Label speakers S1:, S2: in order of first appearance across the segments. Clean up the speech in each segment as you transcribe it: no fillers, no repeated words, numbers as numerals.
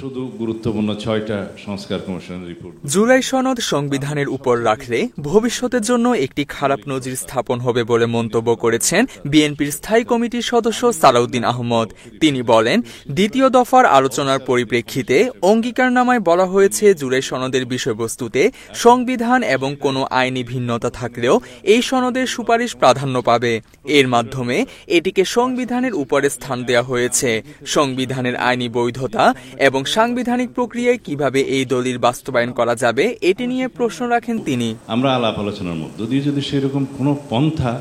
S1: শুধু গুরুত্বপূর্ণ 6টা সংস্কার কমিশনের রিপোর্ট।
S2: জুলাই সনদ সংবিধানের উপর রাখলে ভবিষ্যতের জন্য একটি খারাপ নজির স্থাপন হবে বলে মন্তব্য করেছেন বিএনপির স্থায়ী কমিটির সদস্য সালাউদ্দিন আহমদ। তিনি বলেন, দ্বিতীয় দফার আলোচনার পরিপ্রেক্ষিতে অঙ্গীকারনামায় বলা হয়েছে জুলাই সনদের বিষয়বস্তুতে সংবিধান এবং কোনো আইনি ভিন্নতা থাকলেও এই সনদের সুপারিশ প্রাধান্য পাবে। এর মাধ্যমে এটিকে সংবিধানের উপরে স্থান দেওয়া হয়েছে। সংবিধানের আইনি বৈধতা এবং সাংবিধানিক প্রক্রিয়ায় কিভাবে এই দলিল বাস্তবায়ন করা যাবে এটি নিয়ে প্রশ্ন রাখেন তিনি।
S1: আমরা আলাপ আলোচনার মধ্য দিয়ে যদি সেরকম কোনো পন্থা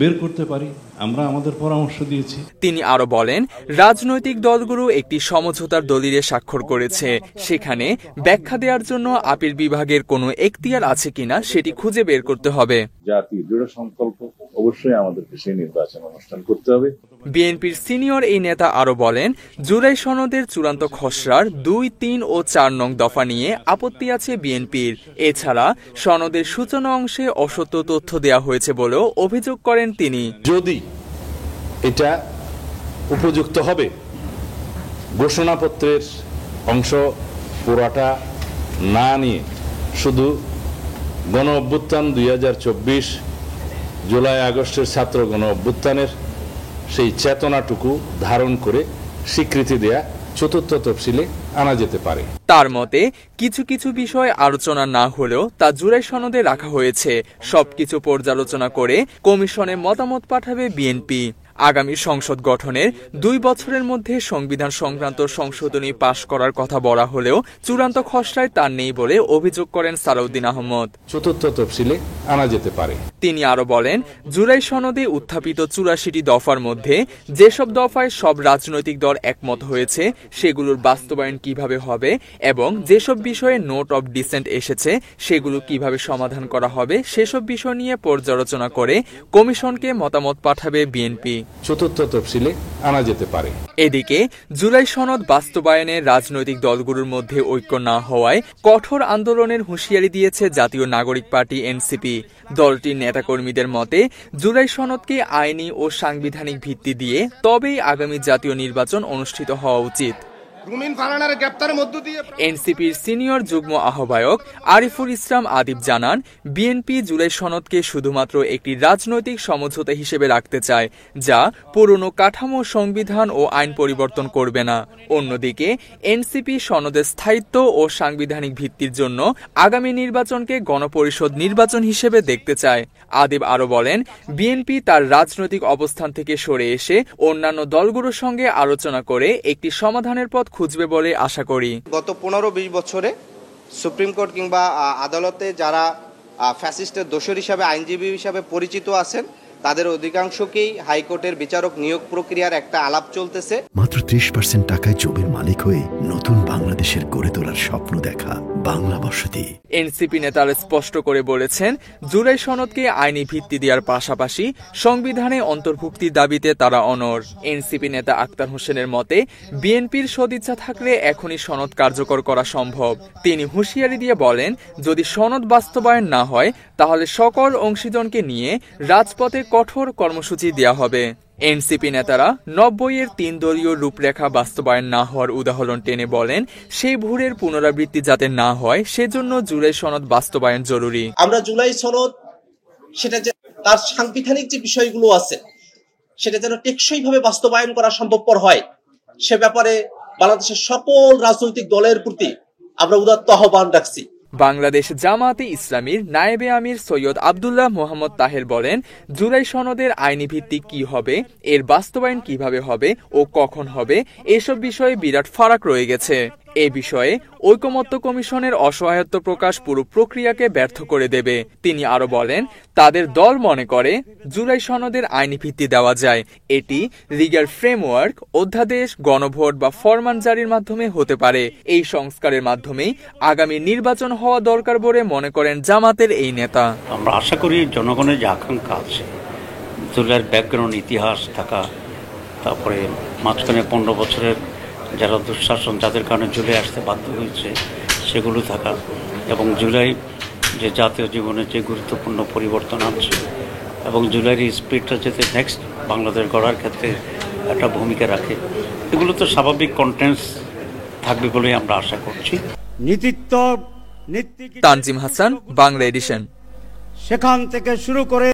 S1: বের করতে পারি, আমরা আমাদের পরামর্শ দিয়েছি।
S2: তিনি আরো বলেন, রাজনৈতিক দলগুলো একটি সমঝোতার দলিলে স্বাক্ষর করেছে। সেখানে ব্যাখ্যা দেওয়ার জন্য আপিল বিভাগের কোনো এখতিয়ার আছে কিনা সেটি খুঁজে বের করতে হবে।
S3: জাতির দৃঢ় সংকল্প, অবশ্যই আমাদেরকে সেই নির্বাচন অনুষ্ঠান করতে হবে।
S2: বিএনপির সিনিয়র এই নেতা আরো বলেন, জুলাই সনদের চূড়ান্ত খসড়ার 2, 3 ও 4 নং দফা নিয়ে আপত্তি আছে বিএনপির। এছাড়া সনদের সূচনা অংশে অসত্য তথ্য দেওয়া হয়েছে বলেও অভিযোগ করেন তিনি।
S4: যদি এটা উপযুক্ত হবে, ঘোষণাপত্রের অংশ পুরাটা না নিয়ে শুধু গণ অভ্যুত্থান 2024 জুলাই আগস্টের ছাত্র গণ অভ্যুত্থানের সেই চেতনাটুকু ধারণ করে স্বীকৃতি দেয়া চতুর্থ তফসিলে আনা যেতে পারে।
S2: তার মতে কিছু কিছু বিষয় আলোচনা না হলেও তা জুলাই সনদে রাখা হয়েছে। সবকিছু পর্যালোচনা করে কমিশনে মতামত পাঠাবে বিএনপি। আগামী সংসদ গঠনের 2 বছরের মধ্যে সংবিধান সংক্রান্ত সংশোধনী পাশ করার কথা বলা হলেও চূড়ান্ত খসড়ায় তা নেই বলে অভিযোগ করেন সালাউদ্দিন আহমদ।
S4: চতুর্থ তফসিলে আনা যেতে পারে।
S2: তিনি আরো বলেন, জুলাই সনদে উত্থাপিত 84টি দফার মধ্যে যেসব দফায় সব রাজনৈতিক দল একমত হয়েছে সেগুলোর বাস্তবায়ন কিভাবে হবে এবং যেসব বিষয়ে নোট অব ডিসেন্ট এসেছে সেগুলো কিভাবে সমাধান করা হবে সেসব বিষয় নিয়ে পর্যালোচনা করে কমিশনকে মতামত পাঠাবে বিএনপি।
S4: চতুর্থ তফসিলে আনা যেতে পারে।
S2: এদিকে জুলাই সনদ বাস্তবায়নে রাজনৈতিক দলগুলোর মধ্যে ঐক্য না হওয়ায় কঠোর আন্দোলনের হুঁশিয়ারি দিয়েছে জাতীয় নাগরিক পার্টি এনসিপি। দলটির নেতাকর্মীদের মতে জুলাই সনদকে আইনি ও সাংবিধানিক ভিত্তি দিয়ে তবেই আগামী জাতীয় নির্বাচন অনুষ্ঠিত হওয়া উচিত। এনসিপির সিনিয়র যুগ্ম আহ্বায়ক আরিফুল ইসলাম আদিব জানান, বিএনপি জুলাই সনদকে শুধুমাত্র একটি রাজনৈতিক সমঝোতা হিসেবে রাখতে চায়, যা পুরনো কাঠামো, সংবিধান ও আইন পরিবর্তন করবে না। অন্যদিকে এনসিপি সনদের স্থায়িত্ব ও সাংবিধানিক ভিত্তির জন্য আগামী নির্বাচনকে গণপরিষদ নির্বাচন হিসেবে দেখতে চায়। আদিব আরো বলেন, বিএনপি তার রাজনৈতিক অবস্থান থেকে সরে এসে অন্যান্য দলগুলোর সঙ্গে আলোচনা করে একটি সমাধানের পথ খুঁজবে বলে আশা করি।
S5: গত 15-20 বছরে সুপ্রিম কোর্ট কিংবা আদালতে যারা ফ্যাসিস্টের দোষর হিসাবে, আইনজীবী হিসাবে পরিচিত আছেন, তাদের অধিকাংশকেই হাইকোর্টের বিচারক নিয়োগ প্রক্রিয়ার একটা আলাপ চলতেছে।
S6: মাত্র 30% টাকায় জমির মালিক হয়ে নতুন বাংলাদেশের গড়ে তোলার স্বপ্ন দেখা বাংলা বসতি।
S2: এনসিপি নেতারা স্পষ্ট করে বলেছেন, জুলাই সনদকে আইনি ভিত্তি দেওয়ার পাশাপাশি সংবিধানে অন্তর্ভুক্তির দাবিতে তারা অনড়। এনসিপি নেতা আক্তার হোসেনের মতে, বিএনপির সদিচ্ছা থাকলে এখনই সনদ কার্যকর করা সম্ভব। তিনি হুঁশিয়ারি দিয়ে বলেন, যদি সনদ বাস্তবায়ন না হয় তাহলে সকল অংশীজনকে নিয়ে রাজপথে কঠোর কর্মসূচি দেওয়া হবে। এনসিপি নেতারা 90-এর 3 দলীয় রূপরেখা বাস্তবায়ন না হওয়ার উদাহরণ টেনে বলেন, সেই ভুলের পুনরাবৃত্তি যাতে না হয় সেজন্য জুলাই সনদ বাস্তবায়ন জরুরি।
S7: আমরা জুলাই সনদ, সেটা যে তার সাংবিধানিক যে বিষয়গুলো আছে সেটা যেন টেকসইভাবে বাস্তবায়ন করা সম্ভবপর হয়, সে ব্যাপারে বাংলাদেশের সকল রাজনৈতিক দলের প্রতি আমরা উদাত্ত আহ্বান রাখছি।
S2: বাংলাদেশ জামায়াতে ইসলামীর নায়েবে আমির সৈয়দ আব্দুল্লাহ মোহাম্মদ তাহের বলেন, জুলাই সনদের আইনি ভিত্তি কি হবে, এর বাস্তবায়ন কিভাবে হবে ও কখন হবে, এসব বিষয়ে বিরাট ফারাক রয়ে গেছে। এ বিষয়ে ঐকমত্য কমিশনের অসহায়ত্ব প্রকাশ পুরো প্রক্রিয়াকে ব্যর্থ করে দেবে। তিনি আরো বলেন, তাদের দল মনে করে জুলাই সনদের আইনি ভিত্তি দেওয়া যায়, এটি লিগ্যাল ফ্রেমওয়ার্ক, অধ্যাদেশ, গণভোট বা ফরমান জারির মাধ্যমে হতে পারে। এই সংস্কারের মাধ্যমেই আগামী নির্বাচন হওয়া দরকার বলে মনে করেন জামাতের এই নেতা।
S8: আমরা আশা করি জনগণের যে আকাঙ্ক্ষা আছে, জুলাইয়ের ব্যাকগ্রাউন্ড ইতিহাস থাকা, তারপরে মাঝখানে 15 বছরের যারা দুঃশাসন, যাদের কারণে জুলাই আসতে বাধ্য হয়েছে, সেগুলো থাকা, এবং জুলাই যে জাতীয় জীবনে যে গুরুত্বপূর্ণ পরিবর্তন আনছে এবং জুলাইয়ের স্পিরিটটা যাতে নেক্সট বাংলাদেশ গড়ার ক্ষেত্রে একটা ভূমিকা রাখে, এগুলো তো স্বাভাবিক কন্টেন্টস থাকবে বলেই আমরা আশা করছি।
S2: তানজিম হাসান, বাংলা এডিশন।
S9: সেখান থেকে শুরু করে